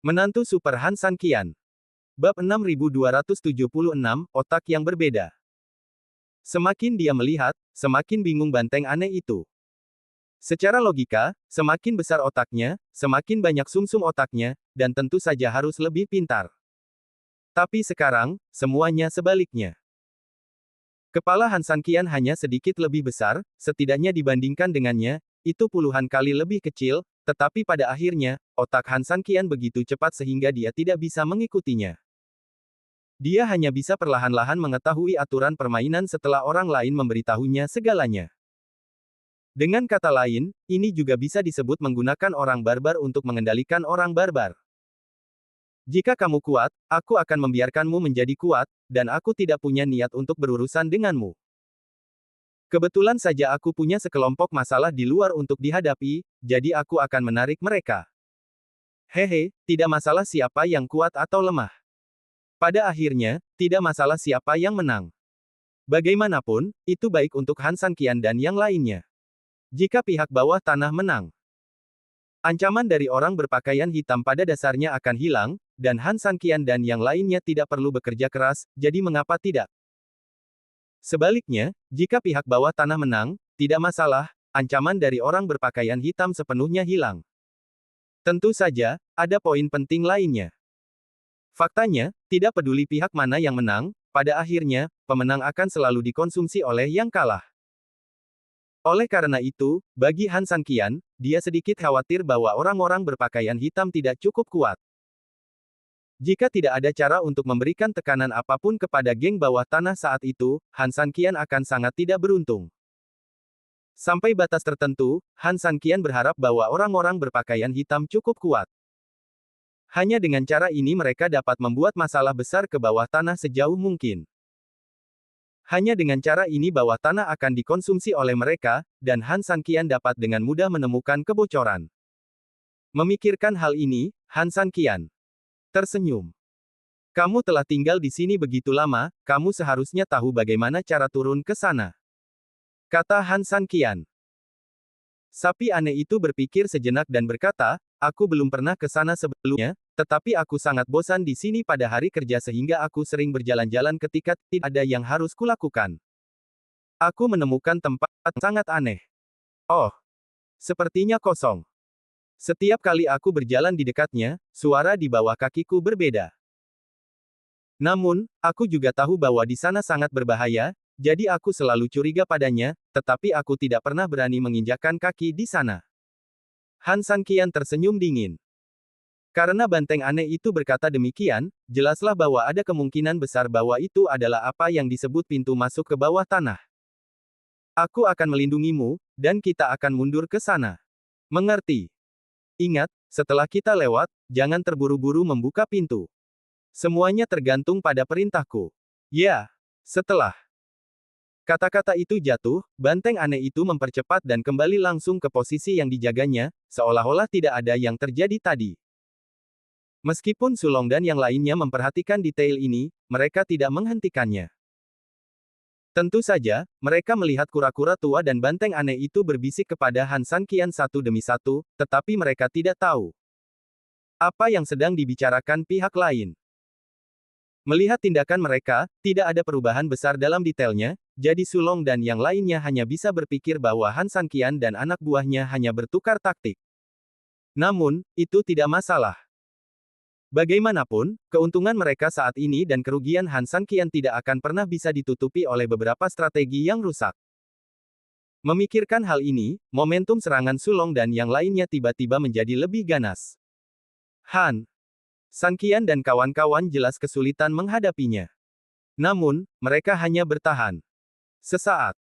Menantu Super Han San Qian. Bab 6276, Otak yang Berbeda. Semakin dia melihat, semakin bingung banteng aneh itu. Secara logika, semakin besar otaknya, semakin banyak sumsum otaknya, dan tentu saja harus lebih pintar. Tapi sekarang, semuanya sebaliknya. Kepala Han San Qian hanya sedikit lebih besar, setidaknya dibandingkan dengannya, itu puluhan kali lebih kecil, tetapi pada akhirnya, otak Han San Qian begitu cepat sehingga dia tidak bisa mengikutinya. Dia hanya bisa perlahan-lahan mengetahui aturan permainan setelah orang lain memberitahunya segalanya. Dengan kata lain, ini juga bisa disebut menggunakan orang barbar untuk mengendalikan orang barbar. Jika kamu kuat, aku akan membiarkanmu menjadi kuat, dan aku tidak punya niat untuk berurusan denganmu. Kebetulan saja aku punya sekelompok masalah di luar untuk dihadapi, jadi aku akan menarik mereka. Hehe, tidak masalah siapa yang kuat atau lemah. Pada akhirnya, tidak masalah siapa yang menang. Bagaimanapun, itu baik untuk Han San Qian dan yang lainnya. Jika pihak bawah tanah menang, ancaman dari orang berpakaian hitam pada dasarnya akan hilang, dan Han San Qian dan yang lainnya tidak perlu bekerja keras, jadi mengapa tidak? Sebaliknya, jika pihak bawah tanah menang, tidak masalah, ancaman dari orang berpakaian hitam sepenuhnya hilang. Tentu saja, ada poin penting lainnya. Faktanya, tidak peduli pihak mana yang menang, pada akhirnya, pemenang akan selalu dikonsumsi oleh yang kalah. Oleh karena itu, bagi Han San Qian, dia sedikit khawatir bahwa orang-orang berpakaian hitam tidak cukup kuat. Jika tidak ada cara untuk memberikan tekanan apapun kepada geng bawah tanah saat itu, Han San Qian akan sangat tidak beruntung. Sampai batas tertentu, Han San Qian berharap bahwa orang-orang berpakaian hitam cukup kuat. Hanya dengan cara ini mereka dapat membuat masalah besar ke bawah tanah sejauh mungkin. Hanya dengan cara ini bawah tanah akan dikonsumsi oleh mereka, dan Han San Qian dapat dengan mudah menemukan kebocoran. Memikirkan hal ini, Han San Qian tersenyum. Kamu telah tinggal di sini begitu lama, kamu seharusnya tahu bagaimana cara turun ke sana. Kata Han San Qian. Sapi aneh itu berpikir sejenak dan berkata, aku belum pernah ke sana sebelumnya, tetapi aku sangat bosan di sini pada hari kerja sehingga aku sering berjalan-jalan ketika tidak ada yang harus kulakukan. Aku menemukan tempat sangat aneh. Oh, sepertinya kosong. Setiap kali aku berjalan di dekatnya, suara di bawah kakiku berbeda. Namun, aku juga tahu bahwa di sana sangat berbahaya, jadi aku selalu curiga padanya, tetapi aku tidak pernah berani menginjakkan kaki di sana. Han San Qian tersenyum dingin. Karena banteng aneh itu berkata demikian, jelaslah bahwa ada kemungkinan besar bahwa itu adalah apa yang disebut pintu masuk ke bawah tanah. Aku akan melindungimu, dan kita akan mundur ke sana. Mengerti? Ingat, setelah kita lewat, jangan terburu-buru membuka pintu. Semuanya tergantung pada perintahku. Ya, setelah kata-kata itu jatuh, banteng aneh itu mempercepat dan kembali langsung ke posisi yang dijaganya, seolah-olah tidak ada yang terjadi tadi. Meskipun Sulong dan yang lainnya memperhatikan detail ini, mereka tidak menghentikannya. Tentu saja, mereka melihat kura-kura tua dan banteng aneh itu berbisik kepada Han San Qian satu demi satu, tetapi mereka tidak tahu apa yang sedang dibicarakan pihak lain. Melihat tindakan mereka, tidak ada perubahan besar dalam detailnya, jadi Sulong dan yang lainnya hanya bisa berpikir bahwa Han San Qian dan anak buahnya hanya bertukar taktik. Namun, itu tidak masalah. Bagaimanapun, keuntungan mereka saat ini dan kerugian Han San Qian tidak akan pernah bisa ditutupi oleh beberapa strategi yang rusak. Memikirkan hal ini, momentum serangan Sulong dan yang lainnya tiba-tiba menjadi lebih ganas. Han San Qian dan kawan-kawan jelas kesulitan menghadapinya. Namun, mereka hanya bertahan. Sesaat,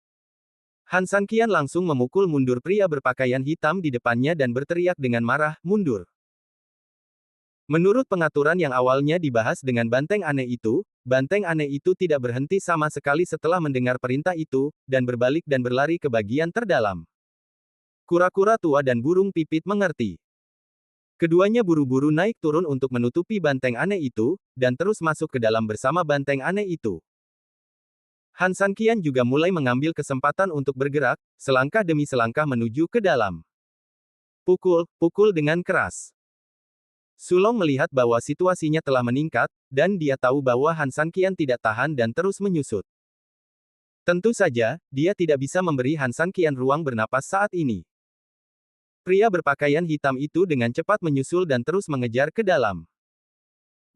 Han San Qian langsung memukul mundur pria berpakaian hitam di depannya dan berteriak dengan marah, mundur. Menurut pengaturan yang awalnya dibahas dengan banteng aneh itu tidak berhenti sama sekali setelah mendengar perintah itu, dan berbalik dan berlari ke bagian terdalam. Kura-kura tua dan burung pipit mengerti. Keduanya buru-buru naik turun untuk menutupi banteng aneh itu, dan terus masuk ke dalam bersama banteng aneh itu. Han San Qian juga mulai mengambil kesempatan untuk bergerak, selangkah demi selangkah menuju ke dalam. Pukul, pukul dengan keras. Sulong melihat bahwa situasinya telah meningkat, dan dia tahu bahwa Han Sanqian tidak tahan dan terus menyusut. Tentu saja, dia tidak bisa memberi Han Sanqian ruang bernapas saat ini. Pria berpakaian hitam itu dengan cepat menyusul dan terus mengejar ke dalam.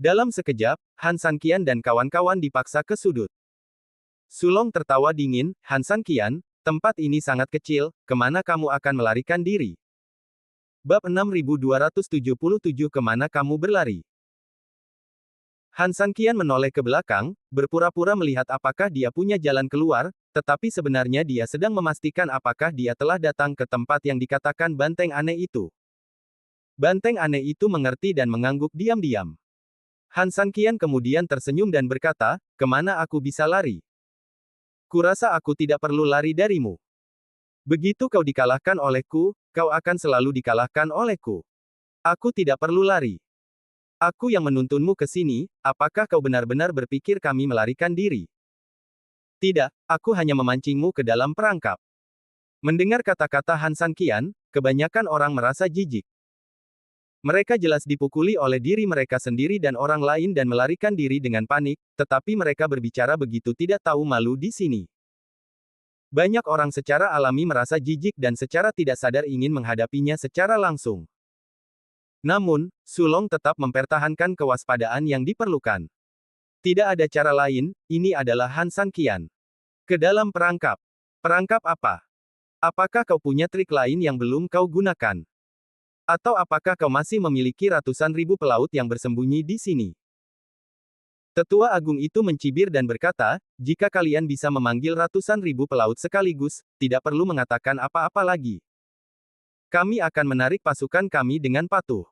Dalam sekejap, Han Sanqian dan kawan-kawan dipaksa ke sudut. Sulong tertawa dingin, Han Sanqian, tempat ini sangat kecil, kemana kamu akan melarikan diri? Bab 6277 Kemana kamu berlari? Han Sanqian menoleh ke belakang, berpura-pura melihat apakah dia punya jalan keluar, tetapi sebenarnya dia sedang memastikan apakah dia telah datang ke tempat yang dikatakan banteng aneh itu. Banteng aneh itu mengerti dan mengangguk diam-diam. Han Sanqian kemudian tersenyum dan berkata, kemana aku bisa lari? Kurasa aku tidak perlu lari darimu. Begitu kau dikalahkan olehku, kau akan selalu dikalahkan olehku. Aku tidak perlu lari. Aku yang menuntunmu ke sini, apakah kau benar-benar berpikir kami melarikan diri? Tidak, aku hanya memancingmu ke dalam perangkap. Mendengar kata-kata Han Sanqian, kebanyakan orang merasa jijik. Mereka jelas dipukuli oleh diri mereka sendiri dan orang lain dan melarikan diri dengan panik, tetapi mereka berbicara begitu tidak tahu malu di sini. Banyak orang secara alami merasa jijik dan secara tidak sadar ingin menghadapinya secara langsung. Namun, Sulong tetap mempertahankan kewaspadaan yang diperlukan. Tidak ada cara lain, ini adalah Han Sanqian. Ke dalam perangkap. Perangkap apa? Apakah kau punya trik lain yang belum kau gunakan? Atau apakah kau masih memiliki ratusan ribu pelaut yang bersembunyi di sini? Tetua Agung itu mencibir dan berkata, jika kalian bisa memanggil ratusan ribu pelaut sekaligus, tidak perlu mengatakan apa-apa lagi. Kami akan menarik pasukan kami dengan patuh.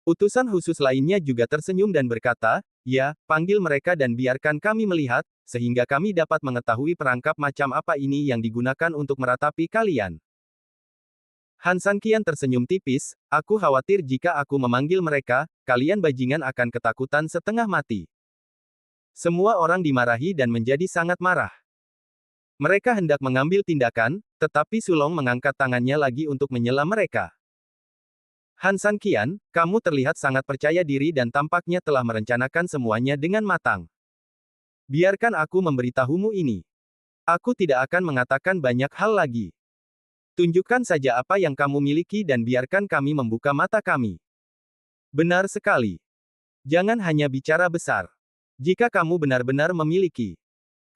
Utusan khusus lainnya juga tersenyum dan berkata, ya, panggil mereka dan biarkan kami melihat, sehingga kami dapat mengetahui perangkap macam apa ini yang digunakan untuk meratapi kalian. Han Sanqian tersenyum tipis, aku khawatir jika aku memanggil mereka, kalian bajingan akan ketakutan setengah mati. Semua orang dimarahi dan menjadi sangat marah. Mereka hendak mengambil tindakan, tetapi Sulong mengangkat tangannya lagi untuk menyela mereka. Han Sanqian, kamu terlihat sangat percaya diri dan tampaknya telah merencanakan semuanya dengan matang. Biarkan aku memberitahumu ini. Aku tidak akan mengatakan banyak hal lagi. Tunjukkan saja apa yang kamu miliki dan biarkan kami membuka mata kami. Benar sekali. Jangan hanya bicara besar. Jika kamu benar-benar memiliki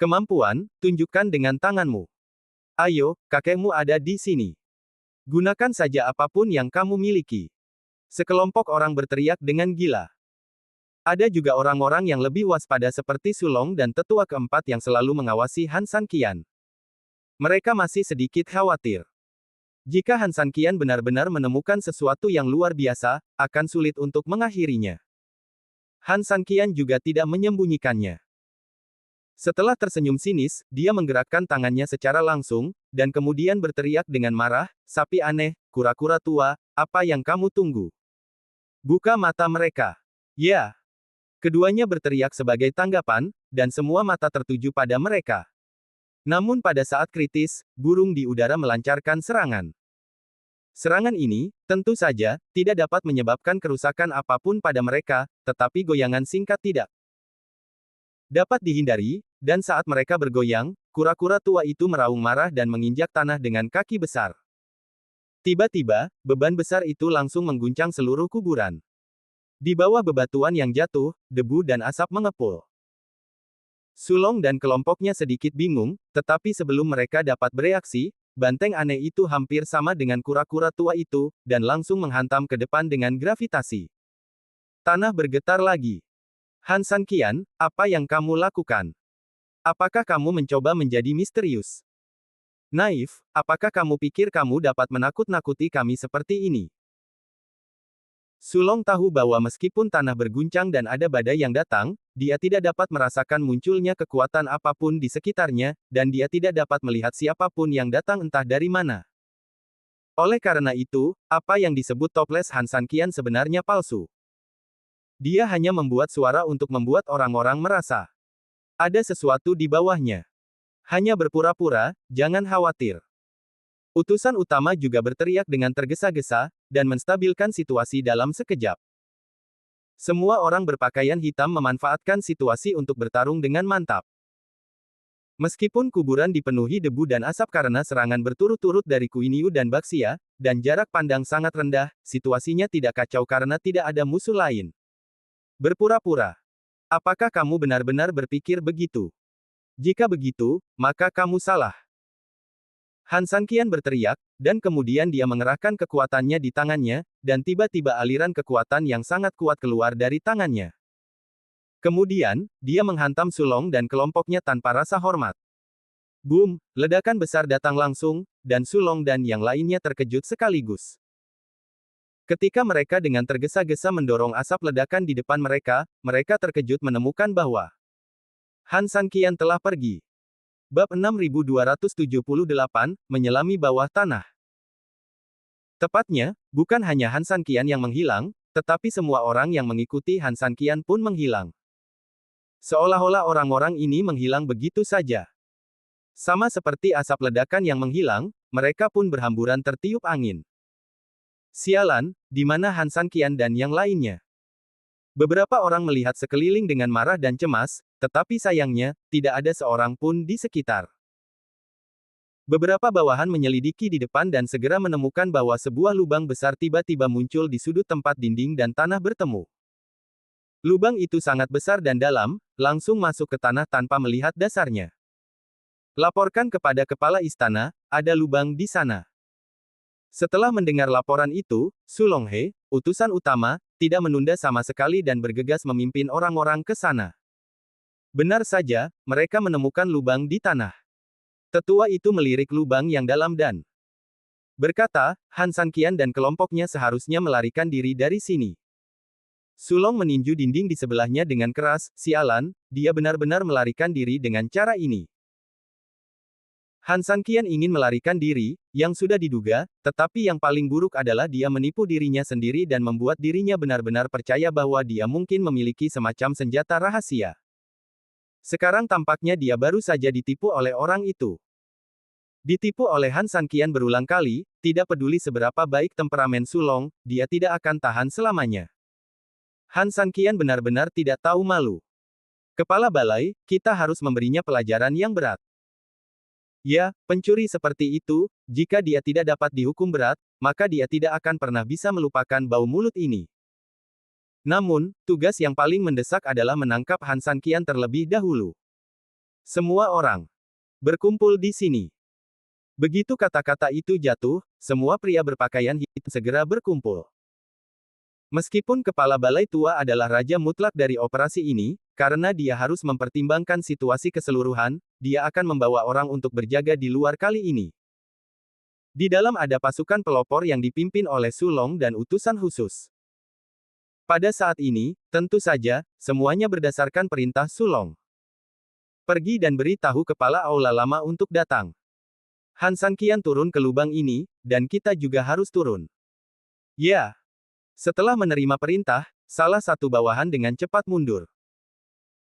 kemampuan, tunjukkan dengan tanganmu. Ayo, kakekmu ada di sini. Gunakan saja apapun yang kamu miliki. Sekelompok orang berteriak dengan gila. Ada juga orang-orang yang lebih waspada seperti Sulong dan tetua keempat yang selalu mengawasi Han Sanqian. Mereka masih sedikit khawatir. Jika Han Sanqian benar-benar menemukan sesuatu yang luar biasa, akan sulit untuk mengakhirinya. Han Sanqian juga tidak menyembunyikannya. Setelah tersenyum sinis, dia menggerakkan tangannya secara langsung, dan kemudian berteriak dengan marah, sapi aneh, kura-kura tua, apa yang kamu tunggu? Buka mata mereka. Ya. Keduanya berteriak sebagai tanggapan, dan semua mata tertuju pada mereka. Namun pada saat kritis, burung di udara melancarkan serangan. Serangan ini, tentu saja, tidak dapat menyebabkan kerusakan apapun pada mereka, tetapi goyangan singkat tidak dapat dihindari, dan saat mereka bergoyang, kura-kura tua itu meraung marah dan menginjak tanah dengan kaki besar. Tiba-tiba, beban besar itu langsung mengguncang seluruh kuburan. Di bawah bebatuan yang jatuh, debu dan asap mengepul. Sulong dan kelompoknya sedikit bingung, tetapi sebelum mereka dapat bereaksi, banteng aneh itu hampir sama dengan kura-kura tua itu, dan langsung menghantam ke depan dengan gravitasi. Tanah bergetar lagi. Han Sanqian, apa yang kamu lakukan? Apakah kamu mencoba menjadi misterius? Naif, apakah kamu pikir kamu dapat menakut-nakuti kami seperti ini? Sulong tahu bahwa meskipun tanah berguncang dan ada badai yang datang, dia tidak dapat merasakan munculnya kekuatan apapun di sekitarnya, dan dia tidak dapat melihat siapapun yang datang entah dari mana. Oleh karena itu, apa yang disebut toples Han Sanqian sebenarnya palsu. Dia hanya membuat suara untuk membuat orang-orang merasa ada sesuatu di bawahnya. Hanya berpura-pura, jangan khawatir. Utusan utama juga berteriak dengan tergesa-gesa, dan menstabilkan situasi dalam sekejap. Semua orang berpakaian hitam memanfaatkan situasi untuk bertarung dengan mantap. Meskipun kuburan dipenuhi debu dan asap karena serangan berturut-turut dari Kuiniu dan Baxia, dan jarak pandang sangat rendah, situasinya tidak kacau karena tidak ada musuh lain. Berpura-pura. Apakah kamu benar-benar berpikir begitu? Jika begitu, maka kamu salah. Han Sanqian berteriak, dan kemudian dia mengerahkan kekuatannya di tangannya, dan tiba-tiba aliran kekuatan yang sangat kuat keluar dari tangannya. Kemudian, dia menghantam Sulong dan kelompoknya tanpa rasa hormat. Boom, ledakan besar datang langsung, dan Sulong dan yang lainnya terkejut sekaligus. Ketika mereka dengan tergesa-gesa mendorong asap ledakan di depan mereka, mereka terkejut menemukan bahwa Han Sanqian telah pergi. Bab 6278, Menyelami Bawah Tanah. Tepatnya, bukan hanya Han Sanqian yang menghilang, tetapi semua orang yang mengikuti Han Sanqian pun menghilang. Seolah-olah orang-orang ini menghilang begitu saja. Sama seperti asap ledakan yang menghilang, mereka pun berhamburan tertiup angin. Sialan, di mana Han Sanqian dan yang lainnya? Beberapa orang melihat sekeliling dengan marah dan cemas, tetapi sayangnya, tidak ada seorang pun di sekitar. Beberapa bawahan menyelidiki di depan dan segera menemukan bahwa sebuah lubang besar tiba-tiba muncul di sudut tempat dinding dan tanah bertemu. Lubang itu sangat besar dan dalam, langsung masuk ke tanah tanpa melihat dasarnya. Laporkan kepada kepala istana, ada lubang di sana. Setelah mendengar laporan itu, Sulonghe, utusan utama, tidak menunda sama sekali dan bergegas memimpin orang-orang ke sana. Benar saja, mereka menemukan lubang di tanah. Tetua itu melirik lubang yang dalam dan berkata, Han Sanqian dan kelompoknya seharusnya melarikan diri dari sini. Sulong meninju dinding di sebelahnya dengan keras, sialan, dia benar-benar melarikan diri dengan cara ini. Han Sanqian ingin melarikan diri, yang sudah diduga, tetapi yang paling buruk adalah dia menipu dirinya sendiri dan membuat dirinya benar-benar percaya bahwa dia mungkin memiliki semacam senjata rahasia. Sekarang tampaknya dia baru saja ditipu oleh orang itu. Ditipu oleh Han Sanqian berulang kali, tidak peduli seberapa baik temperamen Sulong, dia tidak akan tahan selamanya. Han Sanqian benar-benar tidak tahu malu. Kepala balai, kita harus memberinya pelajaran yang berat. Ya, pencuri seperti itu, jika dia tidak dapat dihukum berat, maka dia tidak akan pernah bisa melupakan bau mulut ini. Namun, tugas yang paling mendesak adalah menangkap Han Sanqian terlebih dahulu. Semua orang berkumpul di sini. Begitu kata-kata itu jatuh, semua pria berpakaian hitam segera berkumpul. Meskipun kepala balai tua adalah raja mutlak dari operasi ini, karena dia harus mempertimbangkan situasi keseluruhan, dia akan membawa orang untuk berjaga di luar kali ini. Di dalam ada pasukan pelopor yang dipimpin oleh Sulong dan utusan khusus. Pada saat ini, tentu saja, semuanya berdasarkan perintah Sulong. Pergi dan beritahu kepala aula lama untuk datang. Han Sanqian turun ke lubang ini, dan kita juga harus turun. Ya. Setelah menerima perintah, salah satu bawahan dengan cepat mundur.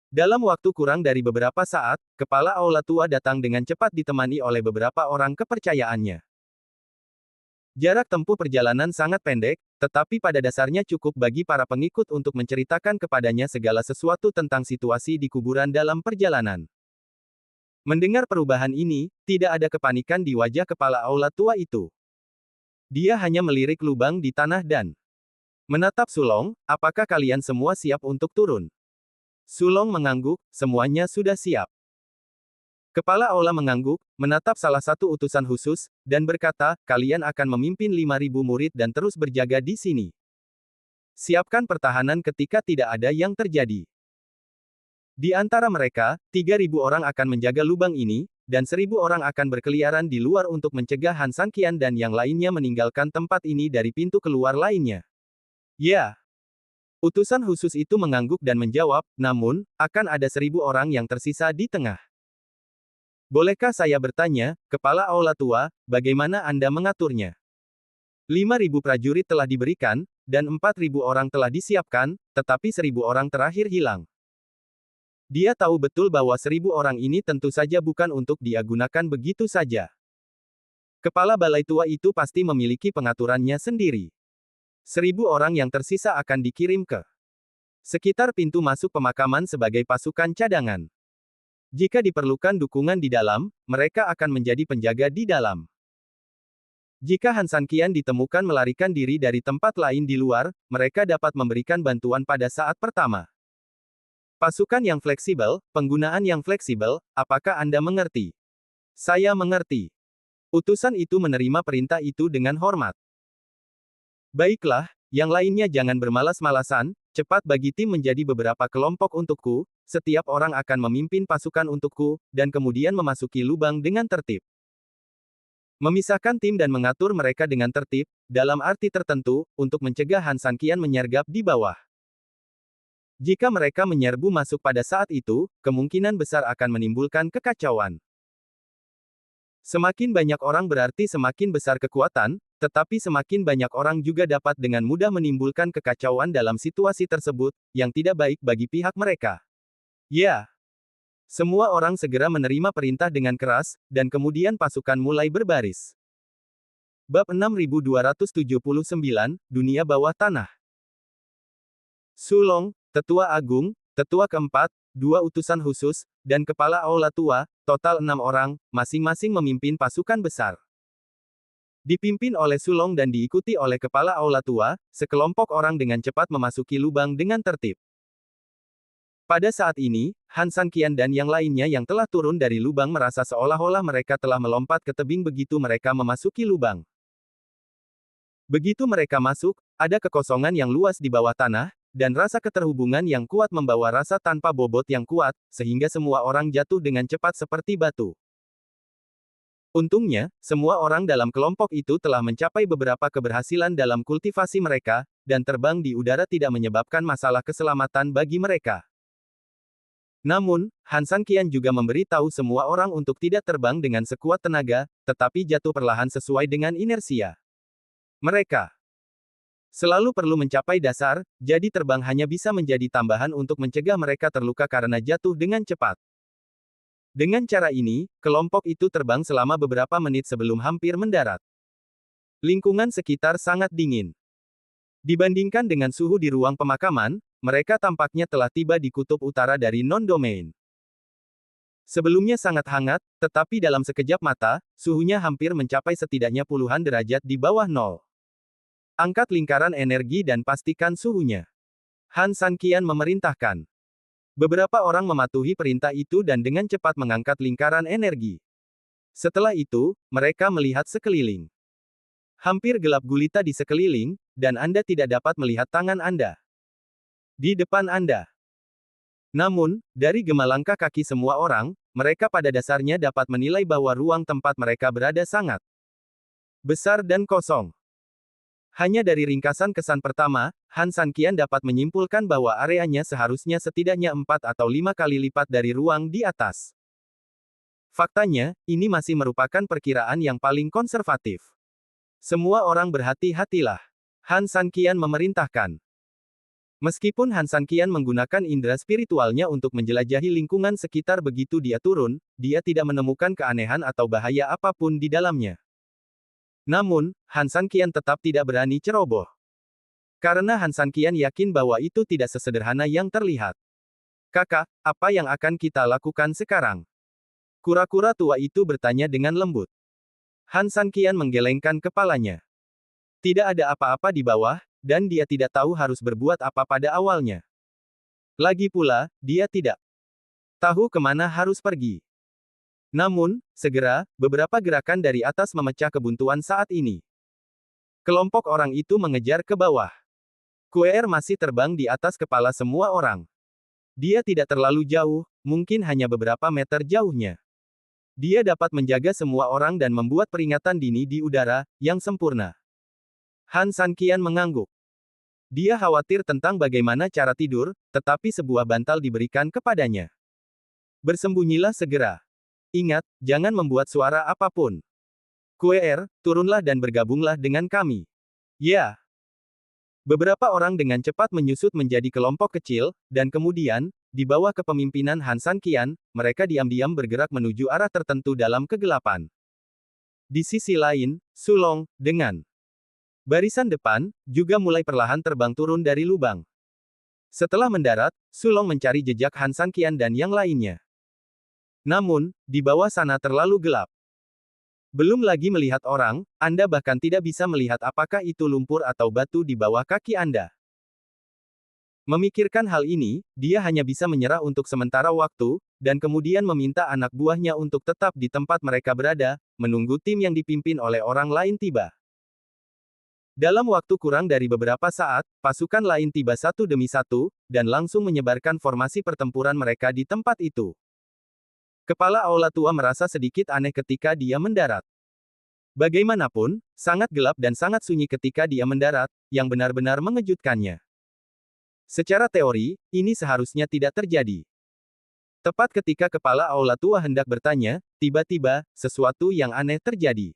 Dalam waktu kurang dari beberapa saat, kepala aula tua datang dengan cepat ditemani oleh beberapa orang kepercayaannya. Jarak tempuh perjalanan sangat pendek, tetapi pada dasarnya cukup bagi para pengikut untuk menceritakan kepadanya segala sesuatu tentang situasi di kuburan dalam perjalanan. Mendengar perubahan ini, tidak ada kepanikan di wajah kepala aula tua itu. Dia hanya melirik lubang di tanah dan menatap Sulong, apakah kalian semua siap untuk turun? Sulong mengangguk, semuanya sudah siap. Kepala aula mengangguk, menatap salah satu utusan khusus, dan berkata, kalian akan memimpin 5.000 murid dan terus berjaga di sini. Siapkan pertahanan ketika tidak ada yang terjadi. Di antara mereka, 3.000 orang akan menjaga lubang ini, dan 1.000 orang akan berkeliaran di luar untuk mencegah Han Sanqian dan yang lainnya meninggalkan tempat ini dari pintu keluar lainnya. Ya. Utusan khusus itu mengangguk dan menjawab, namun, akan ada 1.000 orang yang tersisa di tengah. Bolehkah saya bertanya, kepala aula tua, bagaimana Anda mengaturnya? 5.000 prajurit telah diberikan, dan 4.000 orang telah disiapkan, tetapi 1.000 orang terakhir hilang. Dia tahu betul bahwa 1.000 orang ini tentu saja bukan untuk dia gunakan begitu saja. Kepala balai tua itu pasti memiliki pengaturannya sendiri. 1.000 orang yang tersisa akan dikirim ke sekitar pintu masuk pemakaman sebagai pasukan cadangan. Jika diperlukan dukungan di dalam, mereka akan menjadi penjaga di dalam. Jika Han Sanqian ditemukan melarikan diri dari tempat lain di luar, mereka dapat memberikan bantuan pada saat pertama. Pasukan yang fleksibel, penggunaan yang fleksibel, apakah Anda mengerti? Saya mengerti. Utusan itu menerima perintah itu dengan hormat. Baiklah, yang lainnya jangan bermalas-malasan, cepat bagi tim menjadi beberapa kelompok untukku, setiap orang akan memimpin pasukan untukku, dan kemudian memasuki lubang dengan tertib. Memisahkan tim dan mengatur mereka dengan tertib, dalam arti tertentu, untuk mencegah Han Sanqian menyergap di bawah. Jika mereka menyerbu masuk pada saat itu, kemungkinan besar akan menimbulkan kekacauan. Semakin banyak orang berarti semakin besar kekuatan, tetapi semakin banyak orang juga dapat dengan mudah menimbulkan kekacauan dalam situasi tersebut, yang tidak baik bagi pihak mereka. Ya. Semua orang segera menerima perintah dengan keras, dan kemudian pasukan mulai berbaris. Bab 6279, Dunia Bawah Tanah. Sulong, Tetua Agung, Tetua Keempat, 2 utusan khusus, dan Kepala Aula Tua, total 6 orang, masing-masing memimpin pasukan besar. Dipimpin oleh Sulong dan diikuti oleh Kepala Aula Tua, sekelompok orang dengan cepat memasuki lubang dengan tertib. Pada saat ini, Han Sanqian dan yang lainnya yang telah turun dari lubang merasa seolah-olah mereka telah melompat ke tebing begitu mereka memasuki lubang. Begitu mereka masuk, ada kekosongan yang luas di bawah tanah, dan rasa keterhubungan yang kuat membawa rasa tanpa bobot yang kuat, sehingga semua orang jatuh dengan cepat seperti batu. Untungnya, semua orang dalam kelompok itu telah mencapai beberapa keberhasilan dalam kultivasi mereka, dan terbang di udara tidak menyebabkan masalah keselamatan bagi mereka. Namun, Han Sanqian juga memberi tahu semua orang untuk tidak terbang dengan sekuat tenaga, tetapi jatuh perlahan sesuai dengan inersia. Mereka selalu perlu mencapai dasar, jadi terbang hanya bisa menjadi tambahan untuk mencegah mereka terluka karena jatuh dengan cepat. Dengan cara ini, kelompok itu terbang selama beberapa menit sebelum hampir mendarat. Lingkungan sekitar sangat dingin. Dibandingkan dengan suhu di ruang pemakaman, mereka tampaknya telah tiba di kutub utara dari non-domain. Sebelumnya sangat hangat, tetapi dalam sekejap mata, suhunya hampir mencapai setidaknya puluhan derajat di bawah nol. Angkat lingkaran energi dan pastikan suhunya. Han Sanqian memerintahkan. Beberapa orang mematuhi perintah itu dan dengan cepat mengangkat lingkaran energi. Setelah itu, mereka melihat sekeliling. Hampir gelap gulita di sekeliling, dan Anda tidak dapat melihat tangan Anda di depan Anda. Namun, dari gema langkah kaki semua orang, mereka pada dasarnya dapat menilai bahwa ruang tempat mereka berada sangat besar dan kosong. Hanya dari ringkasan kesan pertama, Han Sanqian dapat menyimpulkan bahwa areanya seharusnya setidaknya 4 atau 5 kali lipat dari ruang di atas. Faktanya, ini masih merupakan perkiraan yang paling konservatif. Semua orang berhati-hatilah. Han Sanqian memerintahkan. Meskipun Han Sanqian menggunakan indera spiritualnya untuk menjelajahi lingkungan sekitar begitu dia turun, dia tidak menemukan keanehan atau bahaya apapun di dalamnya. Namun, Han Sanqian tetap tidak berani ceroboh. Karena Han Sanqian yakin bahwa itu tidak sesederhana yang terlihat. Kakak, apa yang akan kita lakukan sekarang? Kura-kura tua itu bertanya dengan lembut. Han Sanqian menggelengkan kepalanya. Tidak ada apa-apa di bawah, dan dia tidak tahu harus berbuat apa pada awalnya. Lagi pula, dia tidak tahu kemana harus pergi. Namun, segera, beberapa gerakan dari atas memecah kebuntuan saat ini. Kelompok orang itu mengejar ke bawah. Kuer masih terbang di atas kepala semua orang. Dia tidak terlalu jauh, mungkin hanya beberapa meter jauhnya. Dia dapat menjaga semua orang dan membuat peringatan dini di udara, yang sempurna. Han Sanqian mengangguk. Dia khawatir tentang bagaimana cara tidur, tetapi sebuah bantal diberikan kepadanya. Bersembunyilah segera. Ingat, jangan membuat suara apapun. Kuer, turunlah dan bergabunglah dengan kami. Ya. Beberapa orang dengan cepat menyusut menjadi kelompok kecil, dan kemudian, di bawah kepemimpinan Han Sanqian, mereka diam-diam bergerak menuju arah tertentu dalam kegelapan. Di sisi lain, Sulong, dengan barisan depan, juga mulai perlahan terbang turun dari lubang. Setelah mendarat, Sulong mencari jejak Han Sanqian dan yang lainnya. Namun, di bawah sana terlalu gelap. Belum lagi melihat orang, Anda bahkan tidak bisa melihat apakah itu lumpur atau batu di bawah kaki Anda. Memikirkan hal ini, dia hanya bisa menyerah untuk sementara waktu, dan kemudian meminta anak buahnya untuk tetap di tempat mereka berada, menunggu tim yang dipimpin oleh orang lain tiba. Dalam waktu kurang dari beberapa saat, pasukan lain tiba satu demi satu, dan langsung menyebarkan formasi pertempuran mereka di tempat itu. Kepala Aula Tua merasa sedikit aneh ketika dia mendarat. Bagaimanapun, sangat gelap dan sangat sunyi ketika dia mendarat, yang benar-benar mengejutkannya. Secara teori, ini seharusnya tidak terjadi. Tepat ketika kepala Aula Tua hendak bertanya, tiba-tiba, sesuatu yang aneh terjadi.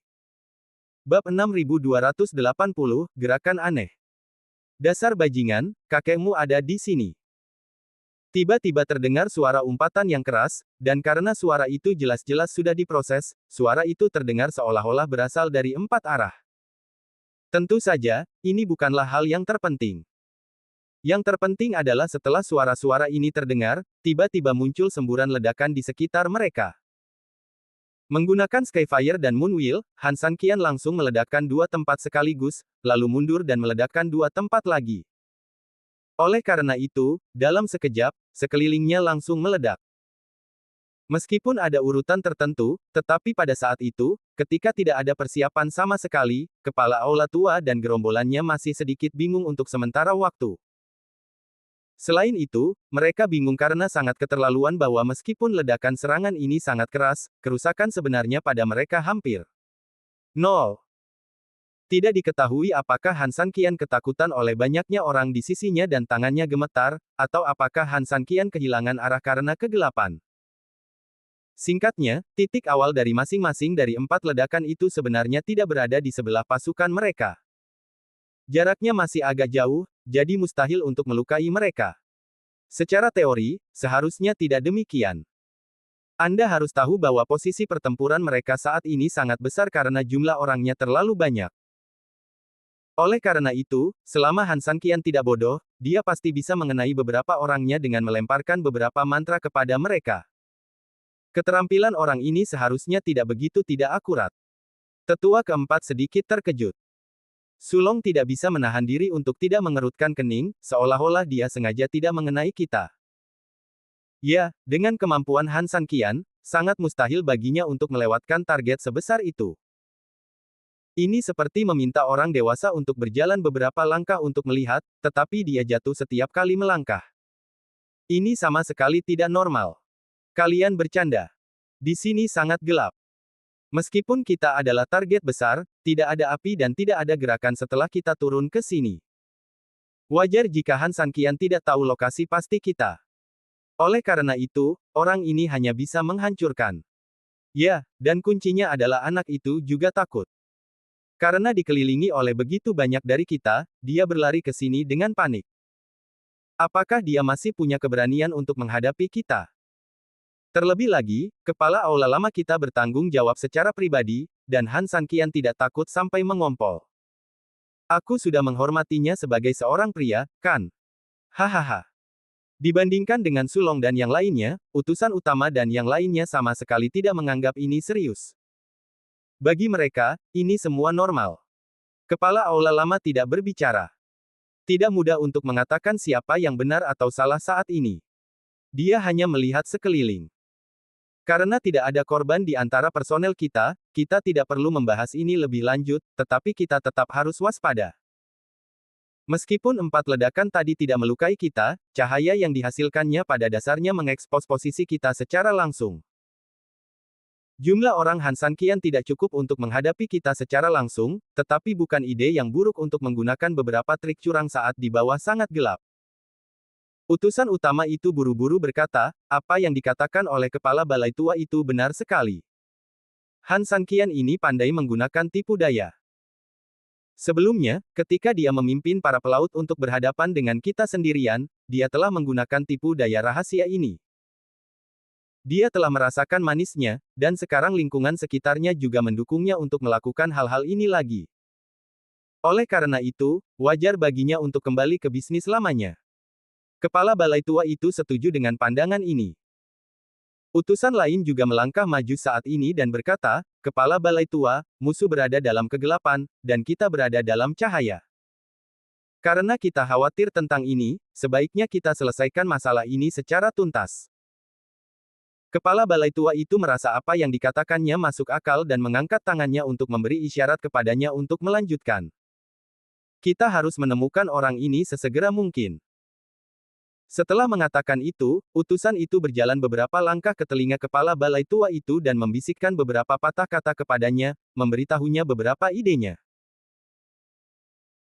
Bab 6280, Gerakan Aneh. Dasar bajingan, kakekmu ada di sini. Tiba-tiba terdengar suara umpatan yang keras, dan karena suara itu jelas-jelas sudah diproses, suara itu terdengar seolah-olah berasal dari 4 arah. Tentu saja, ini bukanlah hal yang terpenting. Yang terpenting adalah setelah suara-suara ini terdengar, tiba-tiba muncul semburan ledakan di sekitar mereka. Menggunakan Skyfire dan Moonwheel, Han Sanqian langsung meledakkan 2 tempat sekaligus, lalu mundur dan meledakkan 2 tempat lagi. Oleh karena itu, dalam sekejap, sekelilingnya langsung meledak. Meskipun ada urutan tertentu, tetapi pada saat itu, ketika tidak ada persiapan sama sekali, kepala Aula Tua dan gerombolannya masih sedikit bingung untuk sementara waktu. Selain itu, mereka bingung karena sangat keterlaluan bahwa meskipun ledakan serangan ini sangat keras, kerusakan sebenarnya pada mereka hampir nol. Tidak diketahui apakah Han Sanqian ketakutan oleh banyaknya orang di sisinya dan tangannya gemetar, atau apakah Han Sanqian kehilangan arah karena kegelapan. Singkatnya, titik awal dari masing-masing dari 4 ledakan itu sebenarnya tidak berada di sebelah pasukan mereka. Jaraknya masih agak jauh, jadi mustahil untuk melukai mereka. Secara teori, seharusnya tidak demikian. Anda harus tahu bahwa posisi pertempuran mereka saat ini sangat besar karena jumlah orangnya terlalu banyak. Oleh karena itu, selama Han Sanqian tidak bodoh, dia pasti bisa mengenai beberapa orangnya dengan melemparkan beberapa mantra kepada mereka. Keterampilan orang ini seharusnya tidak begitu tidak akurat. Tetua keempat sedikit terkejut. Sulong tidak bisa menahan diri untuk tidak mengerutkan kening, seolah-olah dia sengaja tidak mengenai kita. Ya, dengan kemampuan Han Sanqian, sangat mustahil baginya untuk melewatkan target sebesar itu. Ini seperti meminta orang dewasa untuk berjalan beberapa langkah untuk melihat, tetapi dia jatuh setiap kali melangkah. Ini sama sekali tidak normal. Kalian bercanda. Di sini sangat gelap. Meskipun kita adalah target besar, tidak ada api dan tidak ada gerakan setelah kita turun ke sini. Wajar jika Han Sanqian tidak tahu lokasi pasti kita. Oleh karena itu, orang ini hanya bisa menghancurkan. Ya, dan kuncinya adalah anak itu juga takut. Karena dikelilingi oleh begitu banyak dari kita, dia berlari ke sini dengan panik. Apakah dia masih punya keberanian untuk menghadapi kita? Terlebih lagi, kepala aula lama kita bertanggung jawab secara pribadi, dan Han Sanqian tidak takut sampai mengompol. Aku sudah menghormatinya sebagai seorang pria, kan? Hahaha. Dibandingkan dengan Sulong dan yang lainnya, utusan utama dan yang lainnya sama sekali tidak menganggap ini serius. Bagi mereka, ini semua normal. Kepala aula lama tidak berbicara. Tidak mudah untuk mengatakan siapa yang benar atau salah saat ini. Dia hanya melihat sekeliling. Karena tidak ada korban di antara personel kita, kita tidak perlu membahas ini lebih lanjut, tetapi kita tetap harus waspada. Meskipun 4 ledakan tadi tidak melukai kita, cahaya yang dihasilkannya pada dasarnya mengekspos posisi kita secara langsung. Jumlah orang Han Sanqian tidak cukup untuk menghadapi kita secara langsung, tetapi bukan ide yang buruk untuk menggunakan beberapa trik curang saat di bawah sangat gelap. Utusan utama itu buru-buru berkata, apa yang dikatakan oleh kepala balai tua itu benar sekali. Han Sanqian ini pandai menggunakan tipu daya. Sebelumnya, ketika dia memimpin para pelaut untuk berhadapan dengan kita sendirian, dia telah menggunakan tipu daya rahasia ini. Dia telah merasakan manisnya, dan sekarang lingkungan sekitarnya juga mendukungnya untuk melakukan hal-hal ini lagi. Oleh karena itu, wajar baginya untuk kembali ke bisnis lamanya. Kepala balai tua itu setuju dengan pandangan ini. Utusan lain juga melangkah maju saat ini dan berkata, Kepala balai tua, musuh berada dalam kegelapan, dan kita berada dalam cahaya. Karena kita khawatir tentang ini, sebaiknya kita selesaikan masalah ini secara tuntas. Kepala balai tua itu merasa apa yang dikatakannya masuk akal dan mengangkat tangannya untuk memberi isyarat kepadanya untuk melanjutkan. Kita harus menemukan orang ini sesegera mungkin. Setelah mengatakan itu, utusan itu berjalan beberapa langkah ke telinga kepala balai tua itu dan membisikkan beberapa patah kata kepadanya, memberitahunya beberapa idenya.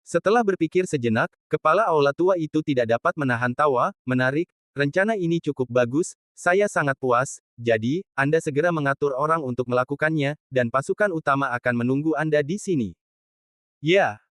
Setelah berpikir sejenak, kepala aula tua itu tidak dapat menahan tawa, menarik, rencana ini cukup bagus, saya sangat puas, jadi, Anda segera mengatur orang untuk melakukannya, dan pasukan utama akan menunggu Anda di sini. Ya.